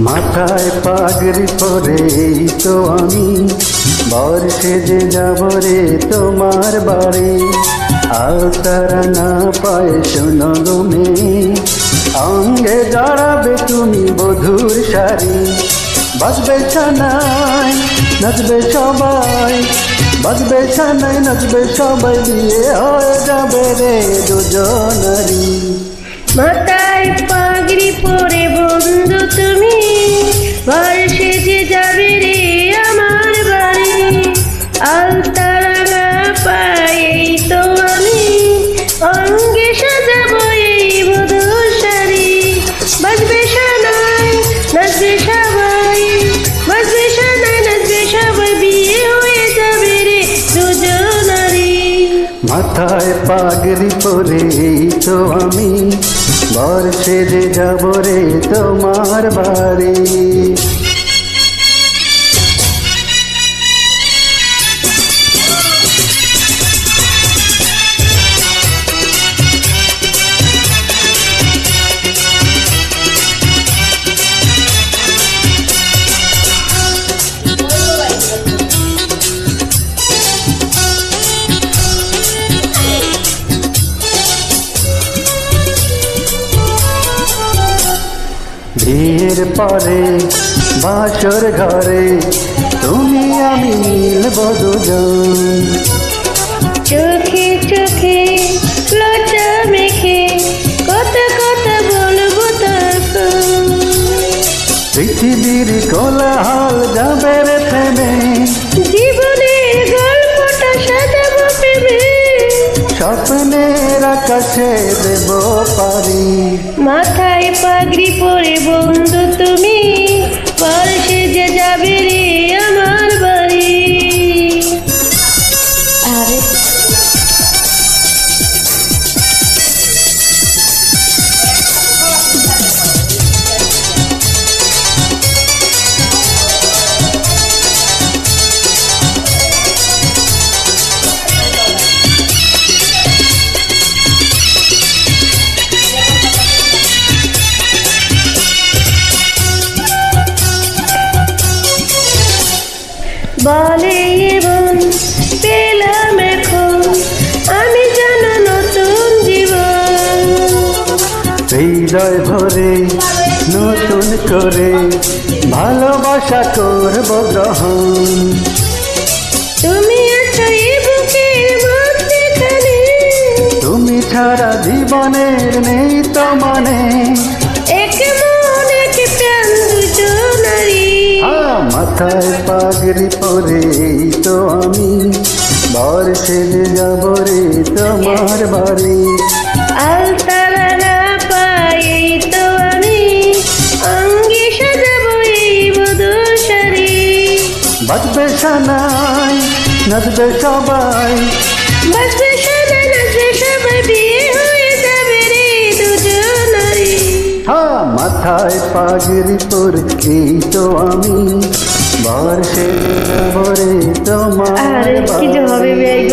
মাথায় পাগড়ি পরে তো আমি বর সেজে যাব রে তোমার বাড়ি। আলতারা না পায় শোনো গো মেয়ে, অঙ্গে জড়াবে তুমি বধুর শাড়ি। বাজবে ছানায় নাচবে সবাই, বাজবে ছানায় নাচবে সবাই, বিয়ে হয়ে যাবে রে দুজনারি। মাথায় পাগড়ি পরে বন্ধু তুমি বর সেজে যাবে রে আমার বাড়ি। আলতারা না পাই এই তো আমি, অঙ্গে সাজাবো এই বধূর শাড়ি। বাজবে সানাই নাচবে সবাই, বাজবে সানাই নাচবে সবাই, বিয়ে হয়ে যাবে রে দুজনারি। মাথায় পাগড়ি পরে তো আমি বর সেজে যাব রে তোমার বাড়ি। বিয়ের পরে বাসর ঘরে তুমি আমি মিলব দুজন। চোখে চোখে লজ্জা মেখে কথা কথা বলবো তখন। পৃথিবীর কোলাহল যাবে রে থেমে, জীবনের গল্পটা সাজাবো প্রেমে। স্বপ্নের আকাশে দেব পারি। মাথায় পাগড়ি পরে বন্ধু তুমি বর সেজে যাবে রে আমার বাড়ি। আরে বলে এবং পেলাম এখন আমি যেন নতুন জীবন। হৃদয় ভরে নতুন করে ভালোবাসা করব গ্রহণ। তুমি আছো এই বুকের মধ্যেখানে, তুমি ছাড়া জীবনের নেই তো মানে। এক মন এক প্রাণ দুজনারি। মাথায় পাগড়ি পরে তো আমি বর সেজে যাব রে তোমার বাড়ি। আলতারা না পাই এই তো আমি, অঙ্গে সাজাবো এই বধূর শাড়ি। বাজবে সানাই নাচবে সবাই, বাজবে সানাই নাচবে সবাই, বিয়ে হয়ে যাবে রে দুজনারি। মাথায় পাগড়ি পরে তো আমি বর সেজে যাব রে তোমার আরে কি যে হবে বাড়ি।